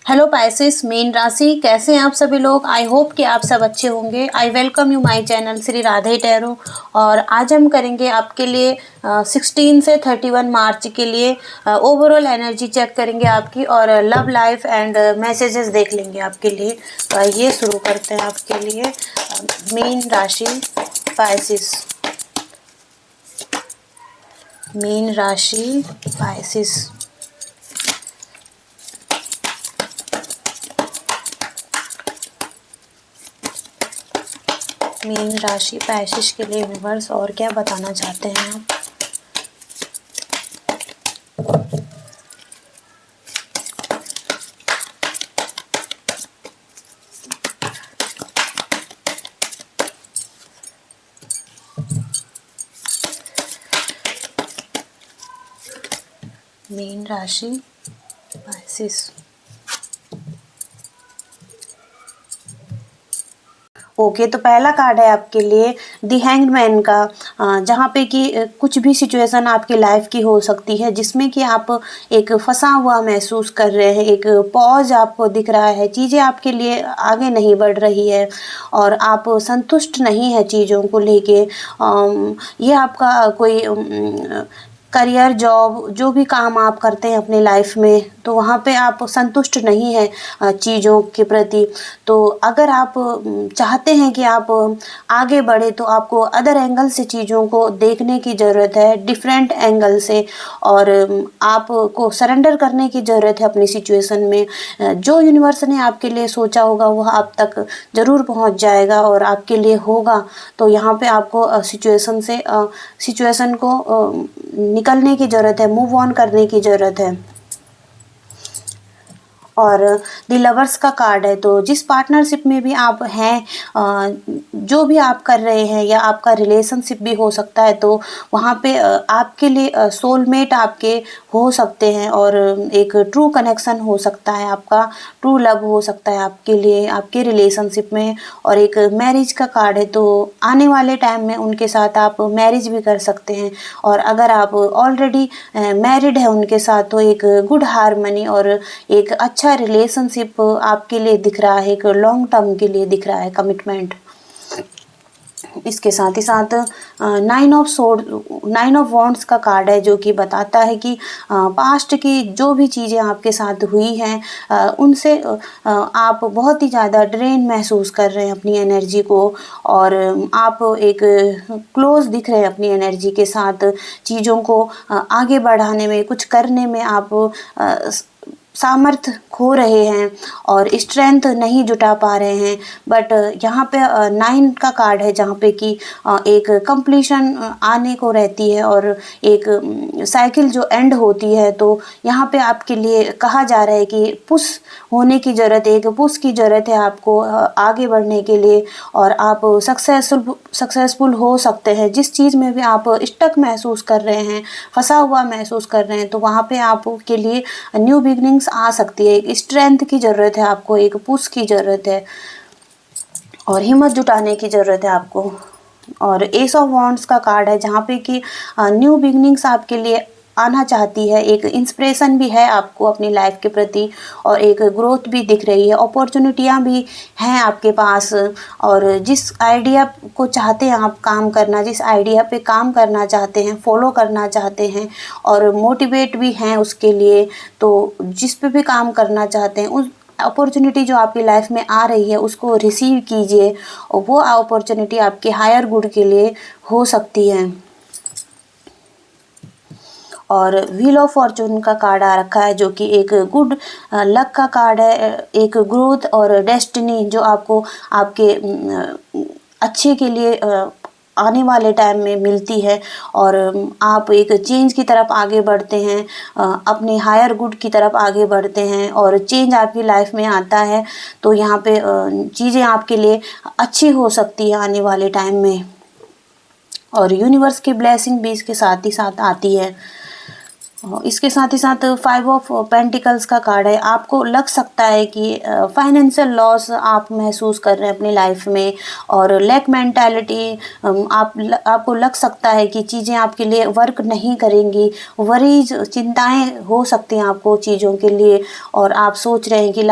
Hello Pisces mean राशि, कैसे हैं आप सभी लोग। आई होप कि आप सब अच्छे होंगे। I welcome you my channel Shri Radhe tarot. और आज हम करेंगे आपके लिए 16 से 31 मार्च के लिए ओवरऑल एनर्जी चेक करेंगे आपकी, और लव लाइफ एंड मैसेजेस देख लेंगे आपके लिए। तो आइए शुरू करते हैं आपके लिए मीन राशि पाइसेस। मीन राशि पाइसेस, मीन राशि पाइसेस के लिए यूनिवर्स और क्या बताना चाहते हैं आप। मीन राशि पाइसेस। ओके, तो पहला कार्ड है आपके लिए दी हैंग्ड मैन का, जहाँ पे कि कुछ भी सिचुएशन आपकी लाइफ की हो सकती है जिसमें कि आप एक फंसा हुआ महसूस कर रहे हैं, एक पॉज आपको दिख रहा है, चीज़ें आपके लिए आगे नहीं बढ़ रही है और आप संतुष्ट नहीं है चीज़ों को लेके। ये आपका कोई करियर, जॉब, जो भी काम आप करते हैं अपनी लाइफ में, तो वहाँ पे आप संतुष्ट नहीं हैं चीज़ों के प्रति। तो अगर आप चाहते हैं कि आप आगे बढ़े, तो आपको अदर एंगल से चीज़ों को देखने की ज़रूरत है, डिफरेंट एंगल से। और आपको सरेंडर करने की ज़रूरत है अपनी सिचुएशन में। जो यूनिवर्स ने आपके लिए सोचा होगा वह आप तक ज़रूर पहुंच जाएगा और आपके लिए होगा। तो यहाँ पे आपको सिचुएशन को निकलने की ज़रूरत है, मूव ऑन करने की ज़रूरत है। और दी लवर्स का कार्ड है, तो जिस पार्टनरशिप में भी आप हैं, जो भी आप कर रहे हैं या आपका रिलेशनशिप भी हो सकता है, तो वहाँ पे आपके लिए सोलमेट आपके हो सकते हैं और एक ट्रू कनेक्शन हो सकता है, आपका ट्रू लव हो सकता है आपके लिए आपके रिलेशनशिप में। और एक मैरिज का कार्ड है, तो आने वाले टाइम में उनके साथ आप मैरिज भी कर सकते हैं। और अगर आप ऑलरेडी मैरिड है उनके साथ, तो एक गुड हारमनी और एक अच्छा रिलेशनशिप आपके लिए दिख रहा है, एक लॉन्ग टर्म के लिए दिख रहा है, कमिटमेंट। इसके साथ ही साथ नाइन ऑफ वॉन्ड्स का कार्ड है, जो कि बताता है कि पास्ट की जो भी चीज़ें आपके साथ हुई हैं, उनसे आप बहुत ही ज़्यादा ड्रेन महसूस कर रहे हैं अपनी एनर्जी को। और आप एक क्लोज दिख रहे हैं अपनी एनर्जी के साथ, चीज़ों को आगे बढ़ाने में, कुछ करने में आप सामर्थ्य खो रहे हैं और स्ट्रेंथ नहीं जुटा पा रहे हैं। बट यहाँ पे 9 का कार्ड है, जहाँ पे कि एक कंप्लीशन आने को रहती है और एक साइकिल जो एंड होती है। तो यहाँ पे आपके लिए कहा जा रहा है कि पुश होने की ज़रूरत है, एक पुश की ज़रूरत है आपको आगे बढ़ने के लिए। और आप सक्सेसफुल हो सकते हैं जिस चीज़ में भी आप स्टक महसूस कर रहे हैं, फंसा हुआ महसूस कर रहे हैं, तो वहाँ पे आपके लिए न्यू बिगनिंग्स आ सकती है। एक स्ट्रेंथ की ज़रूरत है आपको, एक पुश की ज़रूरत है और हिम्मत जुटाने की ज़रूरत है आपको। और एस ऑफ वॉन्ड्स का कार्ड है, जहाँ पे कि न्यू बिगनिंग्स आपके लिए आना चाहती है, एक इंस्पिरेशन भी है आपको अपनी लाइफ के प्रति और एक ग्रोथ भी दिख रही है, अपॉर्चुनिटियाँ भी हैं आपके पास। और जिस आइडिया को चाहते हैं आप काम करना, जिस आइडिया पे काम करना चाहते हैं, फॉलो करना चाहते हैं और मोटिवेट भी हैं उसके लिए, तो जिस पे भी काम करना चाहते हैं, उस अपॉर्चुनिटी जो आपकी लाइफ में आ रही है उसको रिसीव कीजिए और वो अपॉर्चुनिटी आपके हायर गुड के लिए हो सकती है। और व्हील ऑफ फॉर्चून का कार्ड आ रखा है, जो कि एक गुड लक का कार्ड है, एक ग्रोथ और डेस्टिनी जो आपको आपके अच्छे के लिए आने वाले टाइम में मिलती है। और आप एक चेंज की तरफ आगे बढ़ते हैं, अपने हायर गुड की तरफ आगे बढ़ते हैं और चेंज आपकी लाइफ में आता है। तो यहाँ पे चीज़ें आपके लिए अच्छी हो सकती है आने वाले टाइम में। और यूनिवर्स की ब्लेसिंग भी इसके साथ ही साथ आती है। इसके साथ ही साथ 5 ऑफ पेंटिकल्स का कार्ड है। आपको लग सकता है कि फाइनेंशियल लॉस आप महसूस कर रहे हैं अपनी लाइफ में, और लैक मेंटालिटी, आपको लग सकता है कि चीज़ें आपके लिए वर्क नहीं करेंगी, वरीज चिंताएं हो सकती हैं आपको चीज़ों के लिए, और आप सोच रहे हैं कि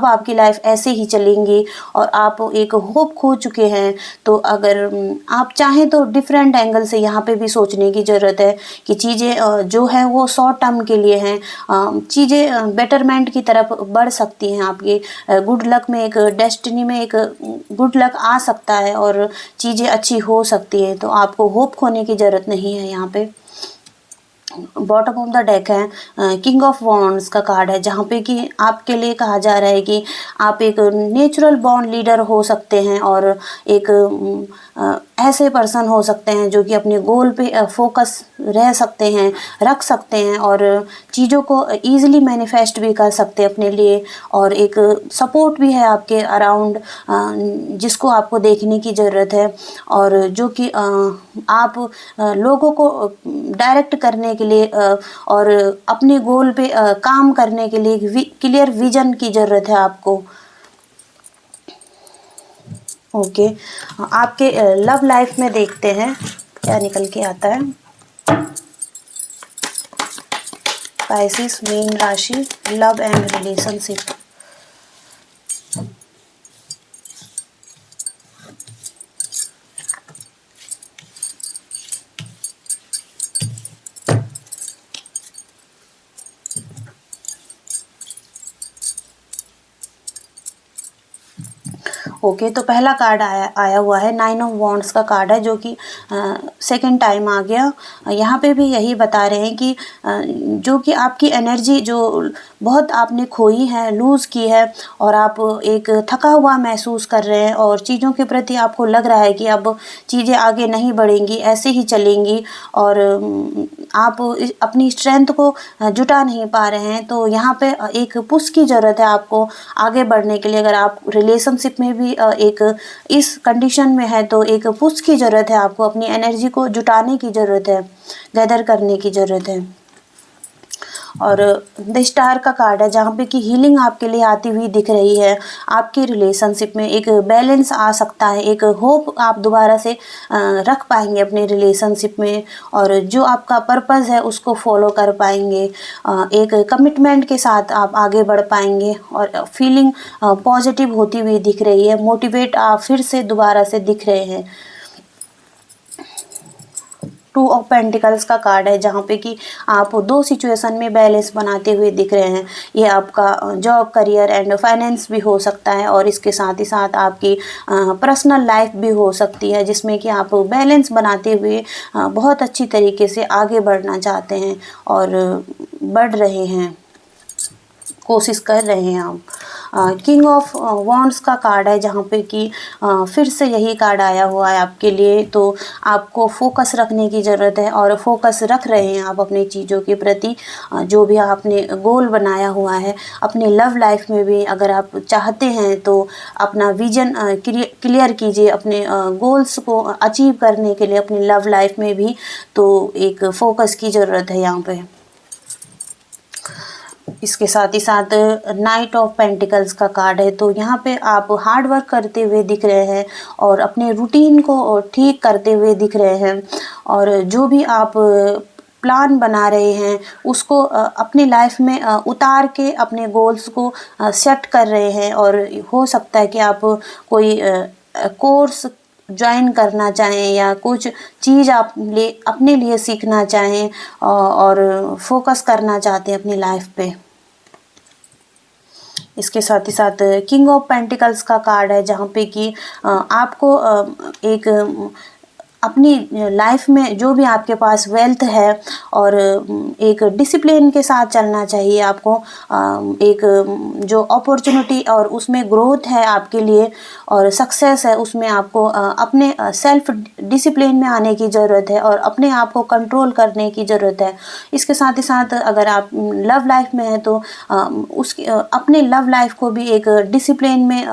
आपकी लाइफ ऐसे ही चलेंगी, और आप एक होप खो चुके हैं। तो अगर आप चाहें तो डिफरेंट एंगल से यहाँ पे भी सोचने की ज़रूरत है कि चीज़ें जो है वो शॉर्ट टर्म के लिए हैं, चीज़ें बेटरमेंट की तरफ बढ़ सकती हैं आपकी। गुड लक में एक डेस्टिनी में एक गुड लक आ सकता है और चीज़ें अच्छी हो सकती है, तो आपको होप खोने की ज़रूरत नहीं है। यहाँ पे बॉटम ऑफ द डेक है किंग ऑफ वॉन्ड्स का कार्ड है, जहाँ पे कि आपके लिए कहा जा रहा है कि आप एक नेचुरल बॉर्न लीडर हो सकते हैं, और एक ऐसे पर्सन हो सकते हैं जो कि अपने गोल पे फोकस रख सकते हैं, और चीज़ों को ईजिली मैनिफेस्ट भी कर सकते हैं अपने लिए, और एक सपोर्ट भी है आपके अराउंड जिसको आपको देखने की ज़रूरत है, और जो कि आप लोगों को डायरेक्ट करने के लिए और अपने गोल पे काम करने के लिए क्लियर विजन की ज़रूरत है आपको। ओके, आपके लव लाइफ में देखते हैं क्या निकल के आता है। पाइसेस मीन राशि, लव एंड रिलेशनशिप। ओके, तो पहला कार्ड आया हुआ है 9 ऑफ वॉन्ड्स का कार्ड है, जो कि सेकंड टाइम आ गया। यहाँ पे भी यही बता रहे हैं कि जो कि आपकी एनर्जी जो बहुत आपने खोई है, लूज़ की है, और आप एक थका हुआ महसूस कर रहे हैं, और चीज़ों के प्रति आपको लग रहा है कि अब चीज़ें आगे नहीं बढ़ेंगी, ऐसे ही चलेंगी, और आप अपनी स्ट्रेंथ को जुटा नहीं पा रहे हैं। तो यहाँ पे एक पुश की ज़रूरत है आपको आगे बढ़ने के लिए। अगर आप रिलेशनशिप में भी एक इस कंडीशन में है तो एक पुश की ज़रूरत है आपको, अपनी एनर्जी को जुटाने की ज़रूरत है, गैदर करने की ज़रूरत है। और द स्टार का कार्ड है, जहाँ पे कि हीलिंग आपके लिए आती हुई दिख रही है। आपके रिलेशनशिप में एक बैलेंस आ सकता है, एक होप आप दोबारा से रख पाएंगे अपने रिलेशनशिप में, और जो आपका पर्पस है उसको फॉलो कर पाएंगे। एक कमिटमेंट के साथ आप आगे बढ़ पाएंगे, और फीलिंग पॉजिटिव होती हुई दिख रही है, मोटिवेट आप फिर से दोबारा से दिख रहे हैं। 2 ऑफ पेंटिकल्स का कार्ड है, जहाँ पे कि आप 2 सिचुएशन में बैलेंस बनाते हुए दिख रहे हैं। ये आपका जॉब, करियर एंड फाइनेंस भी हो सकता है, और इसके साथ ही साथ आपकी पर्सनल लाइफ भी हो सकती है, जिसमें कि आप बैलेंस बनाते हुए बहुत अच्छी तरीके से आगे बढ़ना चाहते हैं और बढ़ रहे हैं, कोशिश कर रहे हैं आप। किंग ऑफ वॉन्ड्स का कार्ड है, जहाँ पे कि फिर से यही कार्ड आया हुआ है आपके लिए। तो आपको फोकस रखने की ज़रूरत है, और फोकस रख रहे हैं आप अपनी चीज़ों के प्रति, जो भी आपने गोल बनाया हुआ है। अपने लव लाइफ में भी अगर आप चाहते हैं तो अपना विजन क्लियर कीजिए, अपने गोल्स को अचीव करने के लिए अपनी लव लाइफ में भी तो एक फोकस की ज़रूरत है यहाँ पे। इसके साथ ही साथ नाइट ऑफ पेंटिकल्स का कार्ड है, तो यहाँ पे आप हार्ड वर्क करते हुए दिख रहे हैं, और अपने रूटीन को ठीक करते हुए दिख रहे हैं, और जो भी आप प्लान बना रहे हैं उसको अपनी लाइफ में उतार के अपने गोल्स को सेट कर रहे हैं। और हो सकता है कि आप कोई कोर्स ज्वाइन करना चाहें, या कुछ चीज़ आप अपने लिए सीखना चाहें, और फोकस करना चाहते हैं अपनी लाइफ पे। इसके साथ ही साथ किंग ऑफ पेंटिकल्स का कार्ड है, जहाँ पे कि आपको एक अपनी लाइफ में जो भी आपके पास वेल्थ है, और एक डिसिप्लिन के साथ चलना चाहिए आपको। एक जो अपॉर्चुनिटी और उसमें ग्रोथ है आपके लिए, और सक्सेस है, उसमें आपको अपने सेल्फ डिसिप्लिन में आने की ज़रूरत है, और अपने आप को कंट्रोल करने की ज़रूरत है। इसके साथ ही साथ अगर आप लव लाइफ में हैं तो अपने लव लाइफ को भी एक डिसिप्लिन में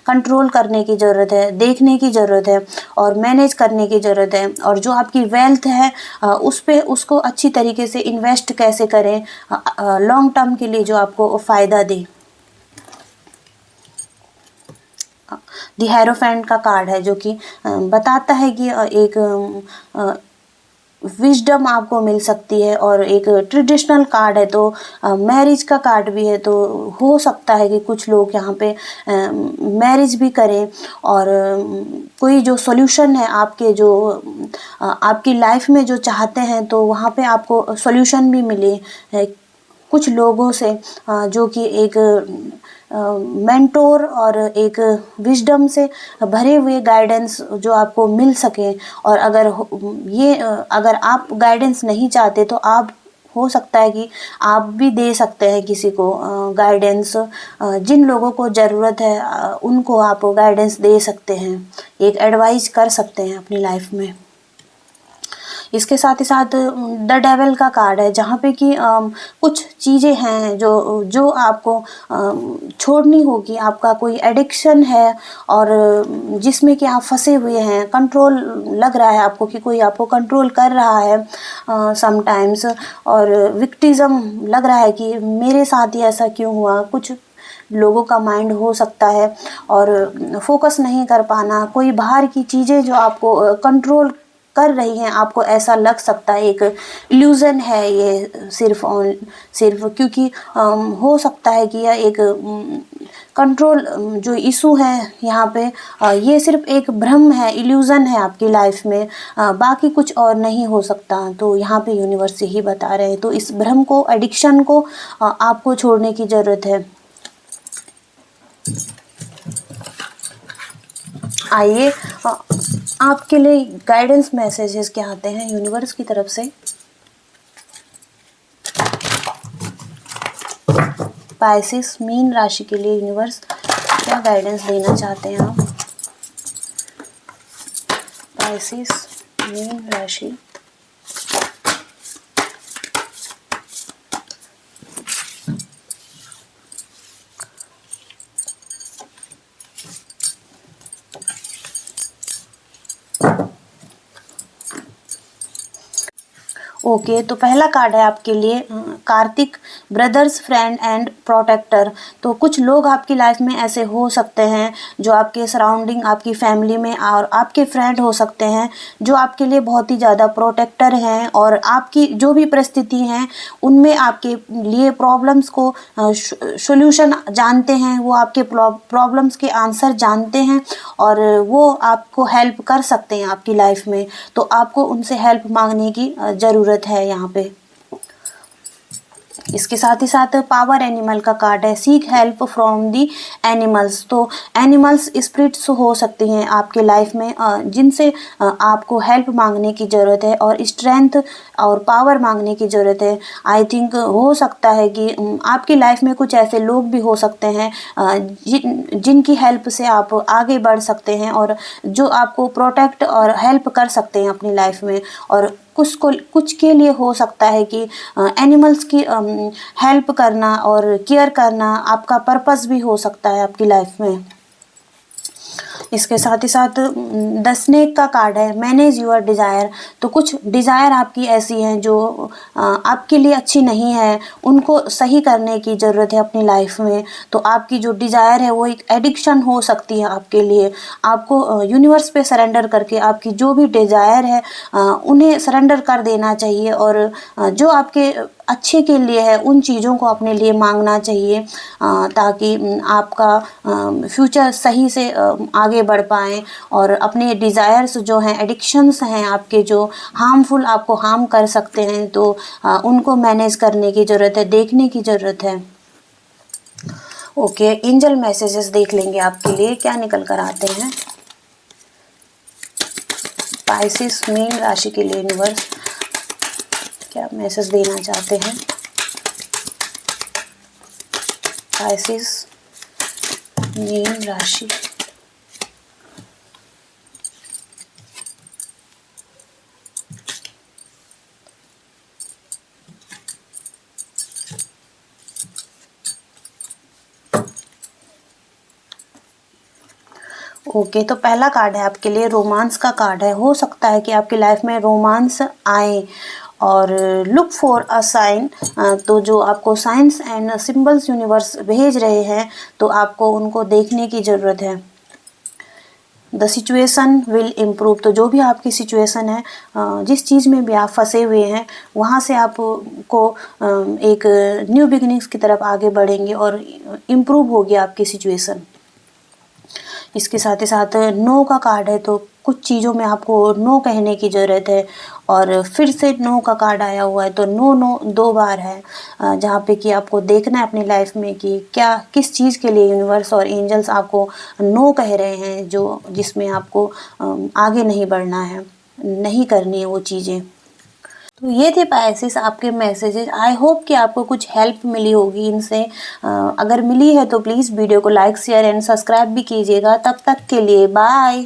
कंट्रोल करने की ज़रूरत है, देखने की ज़रूरत है, और मैनेज करने की ज़रूरत ज़रूरत है, और जो आपकी वेल्थ है उस पे उसको अच्छी तरीके से इन्वेस्ट कैसे करें लॉन्ग टर्म के लिए जो आपको फ़ायदा दे। दी हेरोफेंट का कार्ड है जो कि बताता है कि एक विजडम आपको मिल सकती है, और एक ट्रेडिशनल कार्ड है तो मैरिज का कार्ड भी है, तो हो सकता है कि कुछ लोग यहाँ पे मैरिज भी करें, और कोई जो सॉल्यूशन है आपके जो आपकी लाइफ में जो चाहते हैं तो वहाँ पे आपको सॉल्यूशन भी मिले कुछ लोगों से जो कि एक मेंटोर और एक विजडम से भरे हुए गाइडेंस जो आपको मिल सके। और अगर आप गाइडेंस नहीं चाहते तो आप हो सकता है कि आप भी दे सकते हैं किसी को गाइडेंस, जिन लोगों को ज़रूरत है उनको आप गाइडेंस दे सकते हैं, एक एडवाइस कर सकते हैं अपनी लाइफ में। इसके साथ ही साथ द डेविल का कार्ड है जहाँ पे कि कुछ चीज़ें हैं जो जो आपको छोड़नी होगी, आपका कोई एडिक्शन है और जिसमें कि आप फंसे हुए हैं, कंट्रोल लग रहा है आपको कि कोई आपको कंट्रोल कर रहा है समटाइम्स, और विक्टिज़म लग रहा है कि मेरे साथ ही ऐसा क्यों हुआ। कुछ लोगों का माइंड हो सकता है और फोकस नहीं कर पाना, कोई बाहर की चीज़ें जो आपको कंट्रोल कर रही हैं, आपको ऐसा लग सकता है एक इल्यूज़न है ये, सिर्फ क्योंकि हो सकता है कि यह एक कंट्रोल जो इशू है यहाँ पे ये सिर्फ एक भ्रम है, इल्यूज़न है आपकी लाइफ में, बाकी कुछ और नहीं हो सकता। तो यहाँ पे यूनिवर्स यही बता रहे हैं, तो इस भ्रम को, एडिक्शन को आपको छोड़ने की ज़रूरत है। आइए आपके लिए गाइडेंस मैसेजेस क्या आते हैं यूनिवर्स की तरफ से। पाइसेस मीन राशि के लिए यूनिवर्स क्या गाइडेंस देना चाहते हैं आप। पाइसेस मीन राशि, ओके तो पहला कार्ड है आपके लिए Kartik, brothers, friend and protector. तो कुछ लोग आपकी लाइफ में ऐसे हो सकते हैं जो आपके सराउंडिंग, आपकी फैमिली में और आपके फ्रेंड हो सकते हैं जो आपके लिए बहुत ही ज़्यादा प्रोटेक्टर हैं, और आपकी जो भी परिस्थिति हैं उनमें आपके लिए प्रॉब्लम्स को सॉल्यूशन जानते हैं, वो आपके प्रॉब्लम्स के आंसर जानते हैं और वो आपको हेल्प कर सकते हैं आपकी लाइफ में। तो आपको उनसे हेल्प मांगने की ज़रूरत है यहाँ पे। इसके साथ ही साथ पावर एनिमल का कार्ड है, seek help from the animals. तो एनिमल्स स्पिरिट्स हो सकती हैं आपके लाइफ में जिनसे आपको हेल्प मांगने की ज़रूरत है और स्ट्रेंथ और पावर मांगने की ज़रूरत है। आई थिंक हो सकता है कि आपकी लाइफ में कुछ ऐसे लोग भी हो सकते हैं जिनकी हेल्प से आप आगे बढ़ सकते हैं और जो आपको प्रोटेक्ट और हेल्प कर सकते हैं अपनी लाइफ में। और कुछ के लिए हो सकता है कि एनिमल्स की हेल्प करना और केयर करना आपका पर्पस भी हो सकता है आपकी लाइफ में। इसके साथ ही साथ द स्नेक का कार्ड है, मैनेज योर डिज़ायर। तो कुछ डिज़ायर आपकी ऐसी हैं जो आपके लिए अच्छी नहीं है, उनको सही करने की ज़रूरत है अपनी लाइफ में। तो आपकी जो डिज़ायर है वो एक एडिक्शन हो सकती है आपके लिए। आपको यूनिवर्स पे सरेंडर करके आपकी जो भी डिज़ायर है उन्हें सरेंडर कर देना चाहिए, और जो आपके अच्छे के लिए है उन चीज़ों को अपने लिए मांगना चाहिए ताकि आपका फ्यूचर सही से आगे बढ़ पाएँ और अपने डिज़ायर्स जो हैं, एडिक्शंस हैं आपके जो हार्मफुल आपको हार्म कर सकते हैं, तो उनको मैनेज करने की ज़रूरत है, देखने की ज़रूरत है। ओके एंजल मैसेजेस देख लेंगे आपके लिए क्या निकल कर आते हैं। पाइसेस मीन राशि के लिए यूनिवर्स क्या मैसेज देना चाहते हैं। पाइसेस मीन राशि, ओके, तो पहला कार्ड है आपके लिए रोमांस का कार्ड है। हो सकता है कि आपकी लाइफ में रोमांस आए और लुक फॉर अ साइन। तो जो आपको साइंस एंड सिंबल्स यूनिवर्स भेज रहे हैं, तो आपको उनको देखने की ज़रूरत है। The situation will improve. तो जो भी आपकी सिचुएशन है, जिस चीज़ में भी आप फंसे हुए हैं, वहाँ से आपको एक न्यू बिगिनिंग्स की तरफ आगे बढ़ेंगे और इम्प्रूव होगी आपकी सिचुएशन। इसके साथ ही साथ नो का कार्ड है, तो कुछ चीज़ों में आपको नो कहने की ज़रूरत है। और फिर से नो का कार्ड आया हुआ है, तो नो नो 2 बार है, जहाँ पे कि आपको देखना है अपनी लाइफ में कि क्या किस चीज़ के लिए यूनिवर्स और एंजल्स आपको नो कह रहे हैं, जो जिसमें आपको आगे नहीं बढ़ना है, नहीं करनी है वो चीज़ें। तो ये थे पाइसेस आपके मैसेजेस। आई होप कि आपको कुछ हेल्प मिली होगी इनसे। अगर मिली है तो प्लीज़ वीडियो को लाइक शेयर एंड सब्सक्राइब भी कीजिएगा। तब तक के लिए बाय।